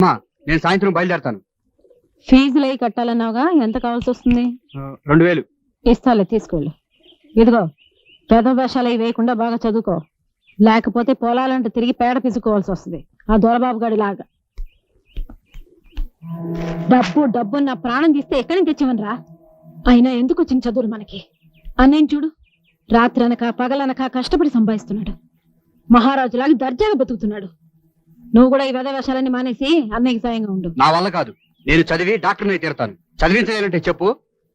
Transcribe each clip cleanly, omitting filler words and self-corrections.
అమ్మా నేను సాయంత్రం బయలుదేరతాను. ఫీజులు అయి కట్టాలన్నావుగా, ఎంత కావాల్సి వస్తుంది? 2000. ఇస్తాలే, తీసుకెళ్ళు. ఇదిగో, పెద్ద వేషాలు అవి వేయకుండా బాగా చదువుకో, లేకపోతే పొలాలంటే తిరిగి పేడ పిసుకోవాల్సి వస్తుంది ఆ దొరబాబు గడి లాగా. డబ్బు డబ్బు నా ప్రాణం తీస్తే ఎక్కడి నుంచి తెచ్చామనరా? అయినా ఎందుకు వచ్చిన చదువులు మనకి? అన్నయ్య చూడు, రాత్రి అనక పగలనక కష్టపడి సంపాదిస్తున్నాడు, మహారాజులాగా దర్జాగా బతుకుతున్నాడు. నువ్వు కూడా ఈ వెద వేషాలన్నీ మానేసి అన్నయ్యకి సాయంగా ఉండు. నా వల్ల కాదు, నేను చదివి డాక్టర్ని తీరుతాను. చదివించాలంటే చెప్పు,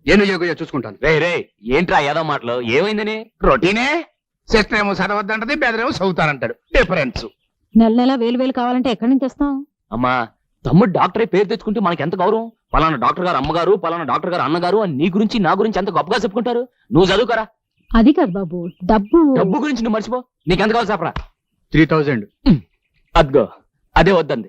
నేను యోగ చూసుకుంటాను. రే రే ఏంట్రా ఏదో మాటలు, ఏమైందని? రొటీనే. సిస్టర్ ఏమో చదవద్దంటది, బెదరేమో చదువుతానంటాడు. డిఫరెన్స్. నెల నెల వేలు వేలు కావాలంటే ఎక్కడి నుంచి తెస్తాం? అమ్మా, తమ్ముడు డాక్టర్ అయి పేరు తెచ్చుకుంటే మనకి ఎంత గౌరవం. పలానా డాక్టర్ గారు అమ్మగారు, పలానా డాక్టర్ గారు అన్నగారు అని నీ గురించి నా గురించి ఎంత గొప్పగా చెప్పుకుంటారు. నువ్వు చదువుకరా. అది కాదు బాబు, డబ్బు డబ్బు గురించి నువ్వు మర్చిపో. నీకెంత కావాలి చెప్పరా? 3000. అద్గో అదే వద్దంది.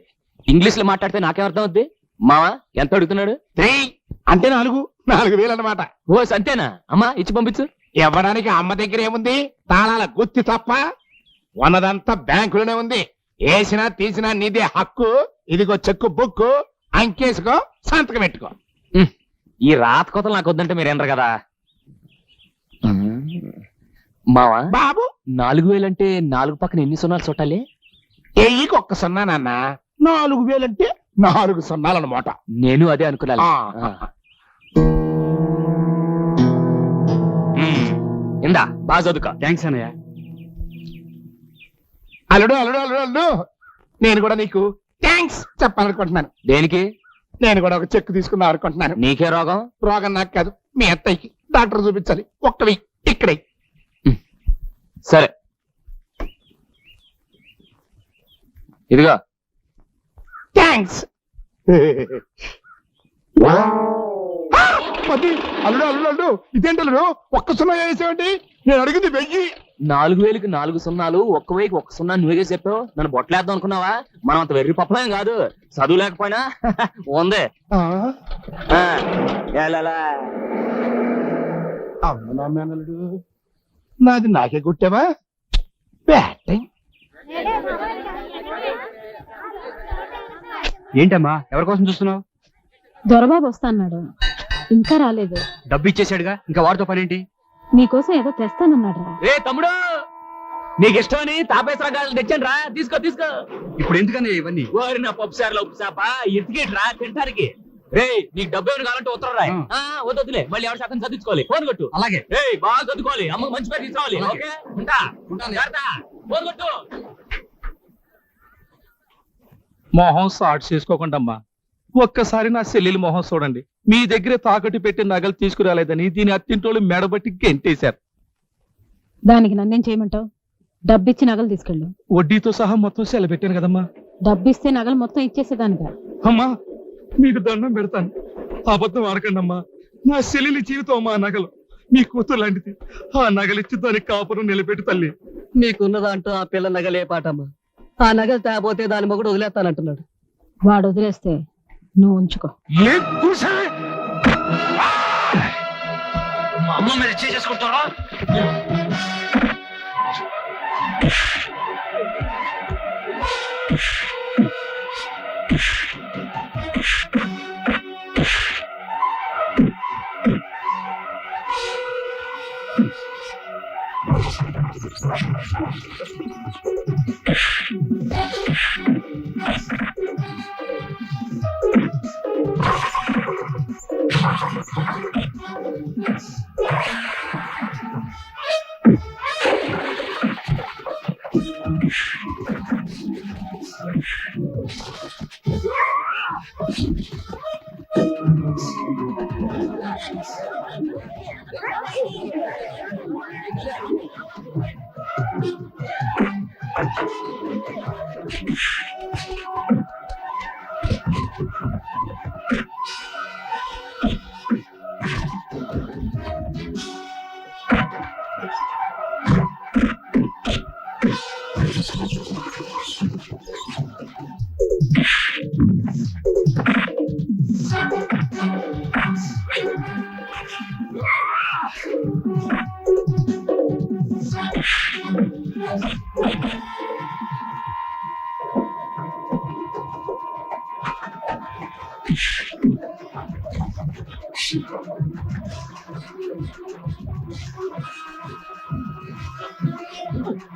ఇంగ్లీష్ లో మాట్లాడితే నాకేం అర్థం అవుద్ది? మావా ఎంత అడుగుతున్నాడు? 3 అంటే 4,000 అన్నమాట. ఓ సంతేనా? అమ్మా ఇచ్చి పంపించు. ఇవ్వడానికి అమ్మ దగ్గర ఏముంది? తాళాల గుత్తి తప్ప. ఉన్నదంతా బ్యాంకులోనే ఉంది. వేసినా తీసినా నీదే హక్కు. ఇదిగో చెక్కు బుక్కు, అంకేసుకో, సంతకం పెట్టుకో. ఈ రాత కోతలు నాకు వద్దంటే మీరేనరు కదా. మావా బాబు 4000 అంటే 4 పక్కన ఎన్ని సున్నాలు చుట్టాలి? ఎయ్యికి 1 సున్నా నాన్న. 4,000 అంటే 4 సున్నాలన్నమాట. నేను అదే అనుకున్నాను. ఇందా బాగా చదువుకో. థ్యాంక్స్ అన్నయ్య. అల్లుడు అల్లుడు అల్లుడు అల్లుడు, నేను కూడా నీకు థ్యాంక్స్ చెప్పాలనుకుంటున్నాను. దేనికి? నేను కూడా ఒక చెక్ తీసుకుందాం అనుకుంటున్నాను. నీకే రోగం? రోగం నాకు కాదు, మీ అత్తయ్యకి. డాక్టర్ చూపించాలి. ఒక్కవి ఇక్కడే. సరే ఇదిగో. థ్యాంక్స్. అల్లుడు అల్లుడు అల్లుడు, ఇదేంటి అల్లుడు 1 సున్నా వేసావండి? నేను అడిగింది 1000. 4000కి 4 సున్నాలు, 1,000కి 1 సున్నా నువ్వే చెప్పావు. నన్ను బొట్టలేద్దాం అనుకున్నావా? మనం అంత వెర్రి పప్పలేం కాదు. చదువు లేకపోయినా ఉంది. అల్లుడు, నాది నాకే కొట్టావా? బ్యాటింగ్. ఏంటమ్మా ఎవరి కోసం చూస్తున్నావు? దొరబాబు వస్తా అన్నాడు, ఇంకా రాలేదు. డబ్బు ఇచ్చేసాడుగా, ఇంకా వాడితో పనేంటి? నీకోసం ఏదో తెస్తానన్నాడు రా. ఏ తమ్ముడు, నీకు ఇష్టమని తాపేశ్వరగాలు తెచ్చాను రా, తీసుకో తీసుకో. ఇప్పుడు ఎందుకని ఇవన్నీ? ఓరి నా పప్పు సార్లు ఉప్పు చేప ఎత్తికేట్రా తింటానికి. రే నీకు డబ్బు ఏమైనా కావాలంటే ఉత్తరం రాయి. వద్దులే, మళ్ళీ ఎవరి శాతం చదివించుకోవాలి. ఫోన్ కొట్టు. అలాగే. బాగా చదువుకోవాలి, అమ్మ మంచి పేరు తీసుకురావాలి. ఓకే ఉంటా. ఫోన్ కొట్టు. మొహం సాట్ చేసుకోకుండా అమ్మా, ఒక్కసారి నా చెల్లెలి మొహం చూడండి. మీ దగ్గర తాకట్టు పెట్టి నగలు తీసుకురాలేదని దీని అత్తింటోళ్ళు మెడబట్టి గెంటేశారు. దానికి నన్నేం చేయమంటావు? డబ్బిచ్చి నగలు తీసుకెళ్ళు. వడ్డీతో సహా మొత్తం సెలబెట్టాను కదమ్మా. డబ్బిస్తే నగలు మొత్తం ఇచ్చేసేదానిగా. అమ్మా మీకు దండం పెడతాను, అబద్ధం ఆడకండి అమ్మా. నా చెల్లెలి జీవితం మా నగలు మీ కూతురు లాంటిది. ఆ నగలిచ్చి దానికి కాపురం నిలబెట్టి తల్లి. నీకున్నదంటూ ఆ పిల్ల నగలే పాటమ్మా. ఆ నగలు తేపోతే దాని మొగుడు వదిలేస్తానంటున్నాడు. వాడు వదిలేస్తే నువ్వు ఉంచుకో. మా అమ్మ మీద చేసుకుంటారా?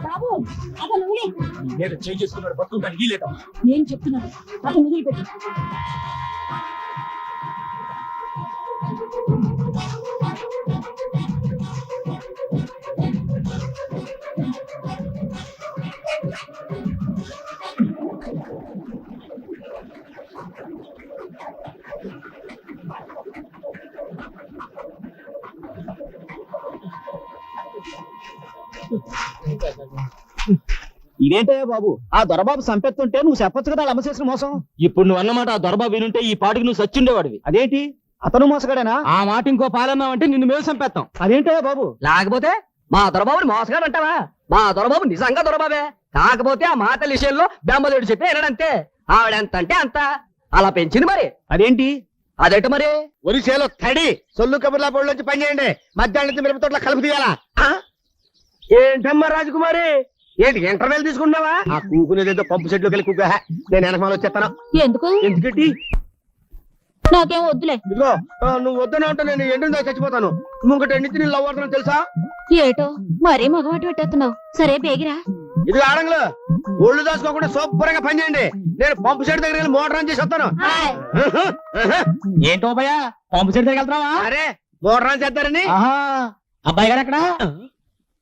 బాబు అతను మీద చేంజ్ చేసుకున్నాడు బతుకుంటాను ఈ లేదా నేను చెప్తున్నాను అతను వదిలిపెట్టు. ఇదేంటయ్యా బాబు ఆ దొరబాబు సంపెత్తుంటే నువ్వు చెప్పొచ్చు కదా అమ్మ చేసిన మోసం. ఇప్పుడు నువ్వు అన్నమాట ఆ దొరబాబు వినుంటే ఈ పాటికి నువ్వు సచ్చుండేవాడివి. అదేంటి అతను మోసగాడేనా? ఆ మాట ఇంకో పాలన్నావంటే నిన్ను మేము చంపేస్తాం. అదేంటయ్యా బాబు? లేకపోతే మా దొరబాబుని మోసగాడు అంటావా? మా దొరబాబు నిజంగా దొరబాబే. కాకపోతే ఆ మాటల విషయంలో బెమ్మలేడు చెప్పి వినడంతే. ఆవిడ ఎంత అంటే అంత అలా పెంచింది మరి. అదేంటి అదేంట మరి ఒరిసేలో తడి సొల్లు కబుర్లా బోర్డులోంచి పని చేయండి. మధ్యాహ్నం మిరప తోటలో కలుపు తీయాలా? ఏంటమ్మా రాజకుమారి, ఏంటి ఇంటర్వెల్ తీసుకున్నావా? ఆ కూకునేదేదో పంపు సెట్లోకి వెళ్ళి కూక నేను వెనకమాల వచ్చేస్తాను. ఎందుకు? ఎందుకంటే నాకేం వద్దులే. ఇదిగో నువ్వు వద్దనే ఉంటే నేను ఎండు చచ్చిపోతాను. ఇంకొకటి ఎండితే నేను లవ్ అవుతాను తెలుసా? ఏటో మరీ మగవాటు పెట్టేస్తున్నావు. సరే బేగిరా. ఇది ఆడంగులు ఒళ్ళు దాచుకోకుండా శుభ్రంగా పని చేయండి. నేను పంపు సెట్ దగ్గర వెళ్ళి మోటార్ ఆన్ చేసి వస్తాను. ఏంటో భయ్యా పంపు సెట్ దగ్గర వెళ్తావా? అరే మోటార్ ఆన్ చేస్తారని అబ్బాయి గారు ఎక్కడ?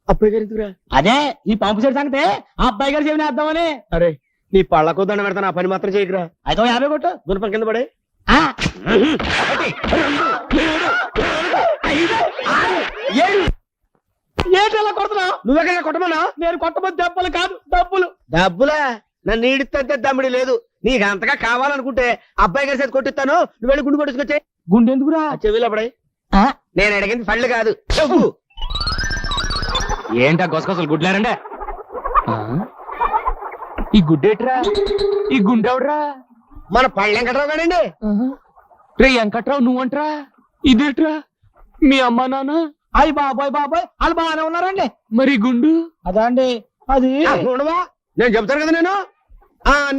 అబ్బాయి గారు ఎందుకురా? అదే ఈ పంపు సెట్ సంగతే ఆ అబ్బాయి గారు చెవిని వేద్దామని. అరే నీ పళ్ళకు దండ పెడతాను. ఆ పని మాత్రం చేయకురా. అయితే 50 కొట్టు. గుణపం కింద పడే ఏంటి అలా కొడుతున్నావు? నువ్వెక్కడ కొట్టమన్నా? నేను కొట్టబోతు దెబ్బలు కాదు డబ్బులు. డబ్బులా? నన్ను ఈడితే దమ్ముడి లేదు. నీకు అంతగా కావాలనుకుంటే అబ్బాయి గారి చేతి కొట్టిస్తాను. నువ్వు వెళ్ళి గుండు కొట్టుకొచ్చే. గుండె ఎందుకురా? చెవిలో పడే. నేను అడిగింది పళ్ళు కాదు చెవు. ఏంటా గొసగొసలు గుడ్లారండే? ఈ గుడ్డేట్రా? ఈ గుండెవడ్రా? మన పళ్ళు వెంకట్రావు గారండి. రే వెంకట్రావు నువ్వంట్రా? ఇదేట్రా? మీ అమ్మా నాన్న? అయ్యి బాబాయ్ బాబాయ్ వాళ్ళు బాగానే ఉన్నారండి. మరి గుండు? అదా అండి అది ఉండవా? నేను చెప్తాను కదా. నేను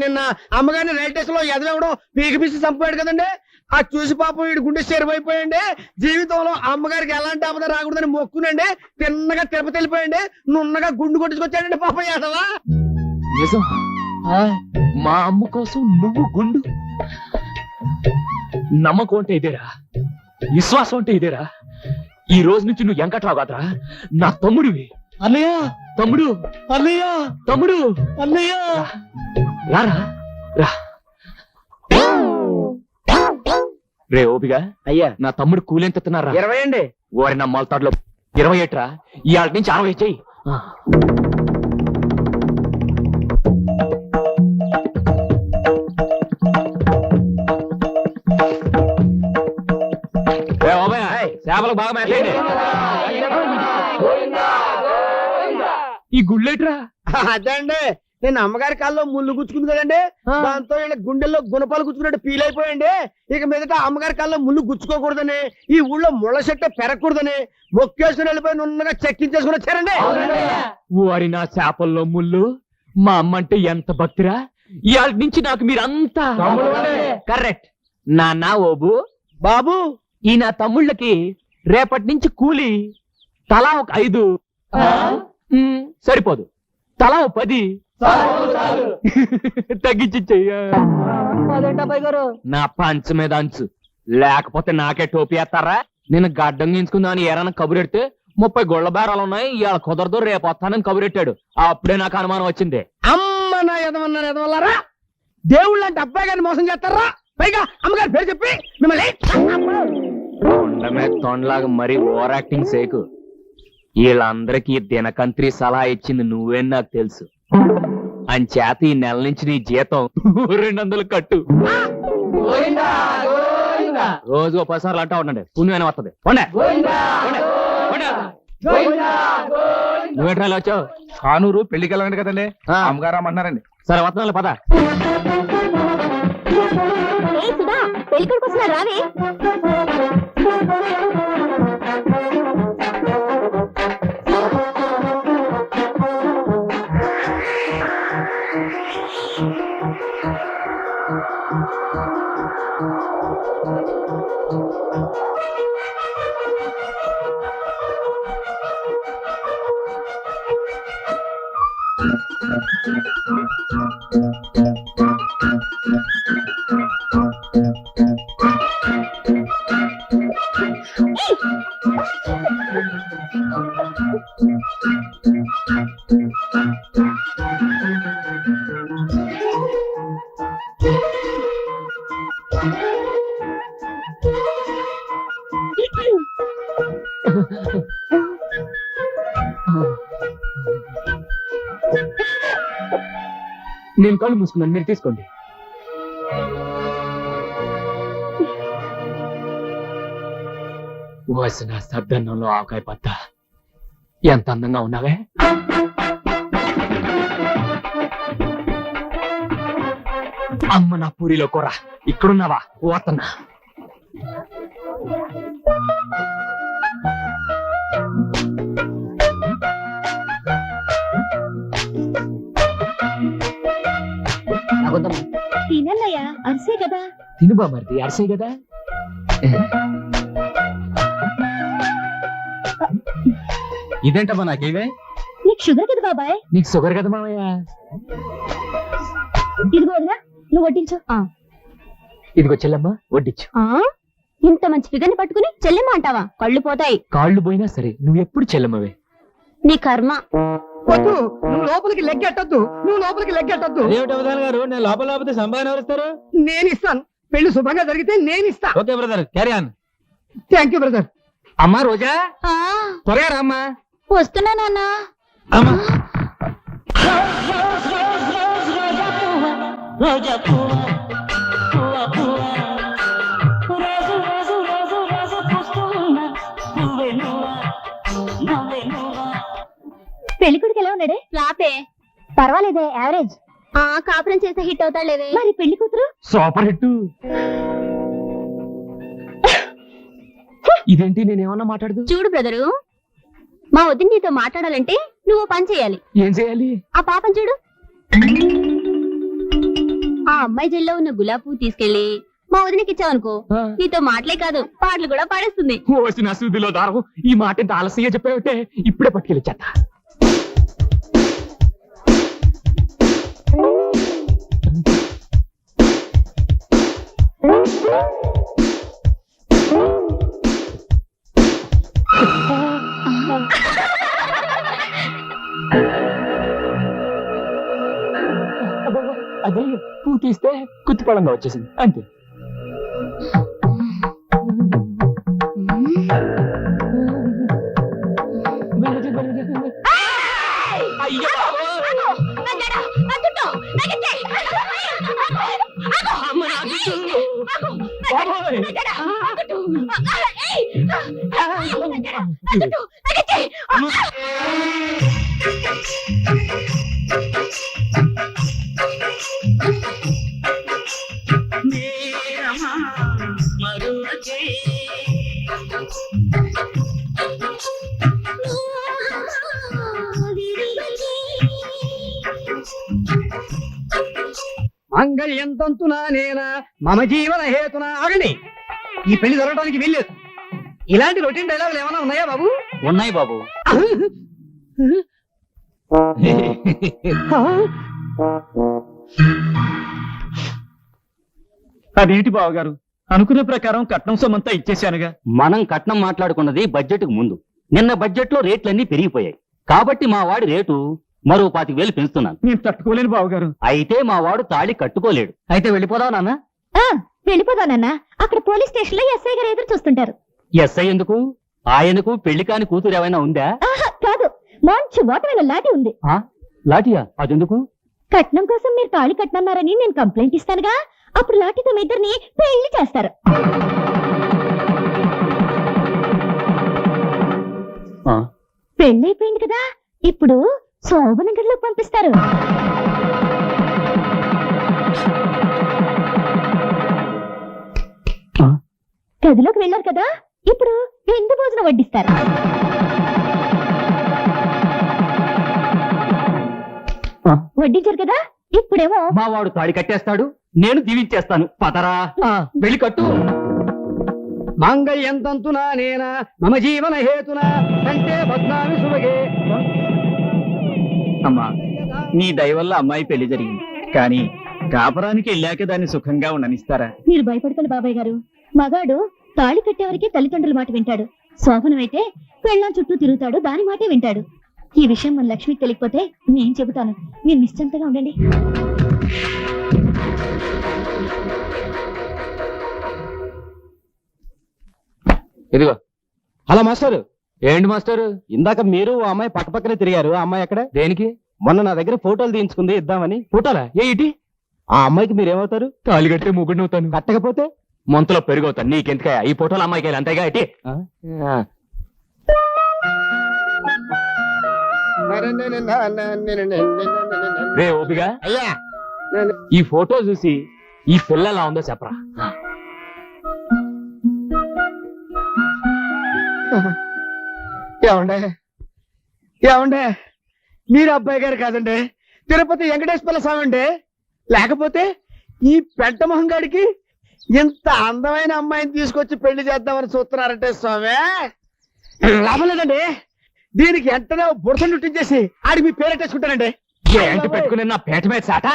నిన్న అమ్మగారిని రైల్ స్టేషన్ లో ఎదవడం పీకి పిసి చంపాడు కదండి. ఆ చూసి పాపం వీడి గుండె చెరువైపోయండి. జీవితంలో అమ్మగారికి ఎలాంటి ఆపద రాకూడదని మొక్కునండి. తిన్నగా తిరుపతి వెళ్ళిపోయండి. నున్నగా గుండు కొట్టుకొచ్చాడండి పాపం యాదవా. నిజం? మా అమ్మ కోసం నువ్వు గుండు? నమ్మకం అంటే ఇదేరా, విశ్వాసం అంటే ఇదేరా. ఈ రోజు నుంచి నువ్వు వెంకట్రావు కాదురా, నా తమ్ముడివి. అన్నయ్య తమ్ముడు, అన్నయ్య తమ్ముడు, అన్నయ్య రారా రా. రే ఓపిగా అయ్యా నా తమ్ముడు కూలెంత ఎత్తున్నారా? 20 అండి. ఓరి నా మొలతాడులో 20 ఏట్రా. ఇవాళ నుంచి 60 చెయ్యి. చేపలకు బాగా మేతండి. ఈ గుళ్ళేట్రా? అదే అండి, నేను అమ్మగారి కాల్లో ముళ్ళు గుచ్చుకుంది కదండి. దాంతో వీళ్ళ గుండెల్లో గుణపాలు గుచ్చుకున్నట్టు ఫీల్ అయిపోయండి. ఇక మీదట అమ్మగారి కాల్లో ముళ్ళు గుచ్చుకోకూడదని, ఈ ఊళ్ళో ముళ్ళ చెట్టు పెరగకూడదని మొక్కేసుకుని వెళ్ళిపోయి నున్నగా చెక్కించేసుకుని వచ్చారండి. వారి నా చేపల్లో ముళ్ళు. మా అమ్మ అంటే ఎంత భక్తిరా. ఇవాళ నుంచి నాకు మీరంతా కరెక్ట్. నాన్న ఓబు బాబు ఈ నా తమ్ముళ్ళకి రేపటి నుంచి కూలి తలా ఒక 5 సరిపోదు, తలా 10 తగ్గించి చెయ్యా. అబ్బాయి గారు నా పంచ మీద అంచు లేకపోతే నాకే టోపీ వేస్తారా? నేను గడ్డం గించుకుందామని ఏరైనా కబురెడితే 30 గొళ్ళ బేరాలు ఉన్నాయి, ఇవాళ కుదరదు రేపు వస్తానని కబురెట్టాడు. అప్పుడే నాకు అనుమానం వచ్చింది. అమ్మ నా ఎదవన్నారు ఎదవల్లారా. దేవుళ్ళు అంటే అబ్బాయి గారిని మోసం చేస్తారా? పైగా అమ్మగారి పేరు చెప్పి మిమ్మల్ని తొండమే తొండలాగా మరీ ఓవర్ యాక్టింగ్ సేకు. వీళ్ళందరికీ దినకంత్రి సలహా ఇచ్చింది నువ్వేని నాకు తెలుసు. అంచేత ఈ నెల నుంచి నీ జీతం 200 కట్టు. రోజు 10 సార్లు అంటా ఉండండి, పుణ్యమైన వస్తుంది. నువ్వేట్రా వచ్చావు? కానూరు పెళ్లికి వెళ్ళండి కదండి, ఆ. అమ్మగారు అమ్మన్నారండి. సరే వస్తున్నాను పద. పెళ్ళికొడుకు వస్తున్నారు రావే. నేను కళ్ళు మూసుకున్నాను, మీరు తీసుకోండి. వసిన సద్దన్నంలో ఆవకాయ పత్త ఎంత అందంగా ఉన్నావే. అమ్మ నా పూరిలో కూర, ఇక్కడున్నావా? పోతున్నా. తినన్నయ్యా, అరిసే కదా. తిను బామర్ది, అరిసే కదా. ఇదేంటమ్మా నాకేవే? నీకు షుగర్ కదా బాబాయ్. నీకు షుగర్ కదా మామయ్య. ఇదిగో వదినా, నువ్వు వడ్డించు. ఇదిగో చెల్లమ్మ, వడ్డించు. ఇంత మంచి ఫిగర్ని పట్టుకుని చెల్లెమ్మ అంటావా? కళ్ళు పోతాయి. కాళ్ళు పోయినా సరే నువ్వు ఎప్పుడు చెల్లమ్మవే. నీ కర్మ. వద్దు, నువ్వు లోపలికి లెగ్గెట్టద్దు, నువ్వు లోపలికి లెగ్గెట్టద్దు. గారు, నేను లోపల లోపల సంపాదన ఎవరిస్తారు? నేను ఇస్తాను. పెళ్లి శుభంగా జరిగితే నేను ఇస్తా. Okay brother, carry on. Thank you brother. అమ్మా రోజా, త్వరగా రామ్మా. వస్తున్నా నాన్న. అమ్మా, పెళ్లికొడుకు ఎలా ఉన్నాడే? రాపే. పర్వాలేదే, యావరేజ్. కాపురం చేస్తే హిట్ అవుతాడులేవే. మరి పెళ్లి కూతురు? Super hit. ఇదేంటి, నేనేమన్నా మాట్లాడదు? చూడు బ్రదరు, మా వదిన నీతో మాట్లాడాలంటే నువ్వు పని చేయాలి. ఏం చేయాలి? ఆ పాపం చూడు. ఆ అమ్మాయి జల్లో ఉన్న గులాబీ పువ్వు తీసుకెళ్లి మా వదినకి ఇచ్చావనుకో, నీతో మాటలే కాదు పాటలు కూడా పాడేస్తుంది. వచ్చిన సూదిలో దారం. ఈ మాట ఇంత ఆలస్యంగా చెప్పావుంటే ఇప్పుడే పట్టుకెళ్ళి చేత. అదే పువ్వు తీస్తే కుత్తిపడంగా వచ్చేసింది అంతే. అయ్యో మంగళ్యం తంతునా నేనా మమ జీవన హేతున. ఆగండి, ఈ పెళ్లి జరగడానికి వీల్లేదు. ఇలాంటి రొటీన్ డైలాగులు ఏమైనా ఉన్నాయా బాబు? ఉన్నాయి బాబు. అదేంటి బావగారు, అనుకున్న ప్రకారం కట్నం సొమ్మంతా ఇచ్చేశానుగా. మనం కట్నం మాట్లాడుకున్నది బడ్జెట్ కు ముందు. నిన్న బడ్జెట్ లో రేట్లన్నీ పెరిగిపోయాయి కాబట్టి మా వాడి రేటు మరో 25,000 పెంచుతున్నాను. నేను తట్టుకోలేను బావగారు. అయితే మా వాడు తాళి కట్టుకోలేడు. అయితే వెళ్ళిపోదాం నాన్న. వెళ్ళిపోదానన్నా, అక్కడ పోలీస్ స్టేషన్ లో ఎస్ఐ గారు ఎదురు చూస్తుంటారు. ఎస్ఐ ఎందుకు? ఆయనకు పెళ్లి కాని కూతురు ఏమైనా ఉందా? కాదు, మంచి ఓటమైన లాఠీ ఉంది. లాఠీయా? అదెందుకు? కట్నం కోసం మీరు తాళి కట్టనన్నారని నేను కంప్లైంట్ ఇస్తానుగా, అప్పుడు లాఠీతో మీ ఇద్దరిని పెళ్లి చేస్తారు. పెళ్ళైపోయింది కదా, ఇప్పుడు శోభనగర్లోకి పంపిస్తారు. గదిలోకి వెళ్ళారు కదా, ఇప్పుడు విందు భోజనం వడ్డిస్తారు. వడ్డించారు కదా, ఇప్పుడేమో మా వాడు తాళి కట్టేస్తాడు, నేను దీవించేస్తాను పదరా వెళ్ళి కట్టు. మాంగళ్యం తంతునా నేనా మమ జీవన హేతునా కంటే బద్నామి సుభగే. అమ్మా నీ దయ వల్ల అమ్మాయి పెళ్లి జరిగింది, కానీ కాపురానికి వెళ్ళాక దాన్ని సుఖంగా ఉండనిస్తారా? మీరు భయపడతారు బాబాయ్ గారు. మగాడు తాళి కట్టేవరకే తల్లిదండ్రుల మాట వింటాడు. శోభనమైతే పెళ్ళాం చుట్టూ తిరుగుతాడు, దాని మాటే వింటాడు. ఈ విషయం మన లక్ష్మికి తెలియకపోతే నేను చెబుతాను. మీరు నిశ్చింతగా ఉండండి. ఇదిగో. హలో మాస్టర్, ఏంటి మాస్టర్? ఇందాక మీరు ఆ అమ్మాయి పక్క పక్కనే తిరిగారు. ఆ అమ్మాయి ఎక్కడ? దేనికి? మొన్న నా దగ్గర ఫోటోలు తీయించుకుంది, ఇద్దామని. పుట్టాలా? ఏ ఇటీ? ఆ అమ్మాయికి మీరేమవుతారు? తాళి కట్టే ముగ్గుడిని అవుతాను. కట్టకపోతే మొంతలో పెరుగవుతాను. నీకెంతకాయ? ఈ ఫోటోలు అమ్మాయికి అంతేగా ఇటీ. ఆ? రే ఓపిగా, అయ్యా ఈ ఫోటో చూసి ఈ పిల్ల ఎలా ఉందో చెప్పరా. ఏమండే మీరు అబ్బాయి గారు కాదండి, తిరుపతి వెంకటేశ్వర స్వామి అండి. లేకపోతే ఈ పెంట మొహం గాడికి ఇంత అందమైన అమ్మాయిని తీసుకొచ్చి పెళ్లి చేద్దామని చూస్తున్నారంటే స్వామి, లాభం లేదండి. దీనికి వెంటనే బుడత నుట్టించేసి ఆడికి మీ పేరెట్టేసుకుంటానండి. ఏంటి పెట్టుకుని నా పేట మీద సాట?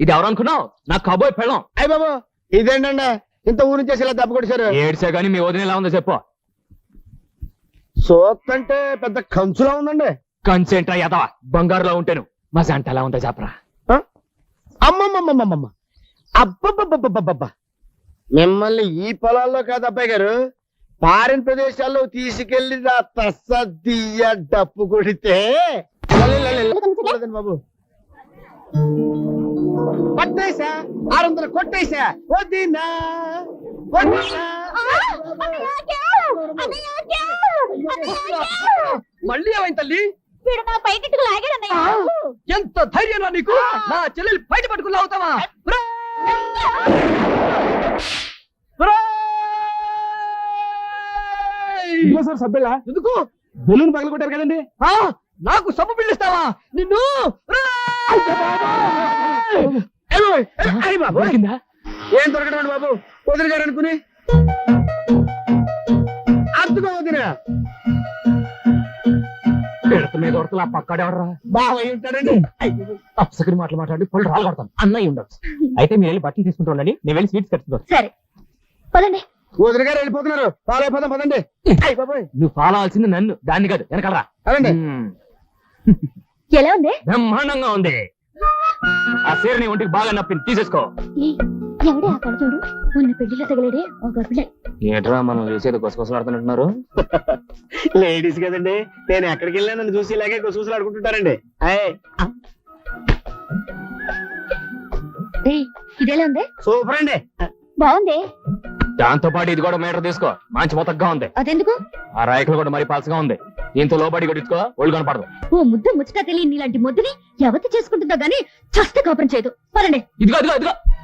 ఇది ఎవరు అనుకున్నావు? నా కబోయ్ పెళ్ళం. అయ్య బాబు ఇదేంటండి ఇంత ఊరి నుంచి ఇలా దెబ్బ కొట్టేశారు? ఏడ్చా గానీ మీ వదిన ఎలా ఉందో చెప్పు. సోత్తంటే పెద్ద కంచులా ఉందండి. కన్సెంట్రా యదవా, బంగారులో ఉంటాను. మా జంట ఎలా ఉందో చెప్పరా. అమ్మమ్మమ్మమ్మమ్మ, అబ్బబ్బబ్బబ్బబ్బబ్బ, మిమ్మల్ని ఈ పొలాల్లో కాదు అబ్బాయి గారు, ఫారిన్ ప్రదేశాల్లో తీసుకెళ్లి నా తస్సదియ్య డప్పు కొడితే బాబు పట్టేసా 600 కొట్టేసా. వదినా వదినా. మళ్ళీ ఏమైంది తల్లి? ఎంత ధైర్యం నీకు? నా చెల్లెలు బయట పట్టుకుని అవుతావా? సార్ సభ్యులా ఎందుకు? బెలూన్ పగలు కొట్టారు కదండి. నాకు సబ్బు పిల్లిస్తావా నిన్ను? బాబు ఏం దొరకడం బాబు, వదిన గారు అనుకుని అద్దుకో వదిన. పిడత మీద ఉడతలా పక్కాడేవడరా? బావయ్య ఉంటాడండి. అప్సకరి మాటలు మాట్లాడి పళ్ళు రాళ్ళు కొడతాను. అన్నయ్య ఉండొచ్చు. అయితే మీరు వెళ్ళి బట్టలు తీసుకుంటూ ఉండండి, నేను వెళ్ళి స్వీట్స్ కట్టుకోవచ్చు. సరే పదండి. వదిన గారు వెళ్ళిపోతున్నారు, ఫాలో అయిపోదాం పదండి. అయ్య బాబోయ్ నువ్వు ఫాలో అవ్వాల్సింది నన్ను, దాన్ని కాదు. వెనకలరా. అదండి. ఎలా ఉంది? బ్రహ్మాండంగా ఉంది. ఆ చీర నీ ఒంటికి బాగా నప్పింది, తీసేసుకో. ఎవడే ఆ కడతాడు? మొన్న పెళ్లిలో తగలేడే ఒక పిల్ల. ఏంట్రా మనం చేసేది గుసగుసలాడుతున్నారు? లేడీస్ కదండి, నేను ఎక్కడికి వెళ్ళినా నన్ను చూసి ఇలాగే గుసగుసలు ఆడుకుంటుంటారండి. ఇదేలా ఉంది? సూపర్ అండి. బాగుంది. దాంతో పాటు ఇది కూడా మీటర్ తీసుకో, మంచి మొత్తగా ఉంది. అదెందుకు? ఆ రాయకులు కూడా మరి పలసగా ఉంది. దీంతో లోబడి కొట్టించుకో, ఒళ్ళు కనపడదు. ఓ ముద్ద ముచ్చట తెలియని ఇలాంటి ముద్దుని ఎవతి చేసుకుంటుందో గానీ చస్తే కాపురం చేయదు. పదండి. ఇదిగో ఇదిగో ఇదిగో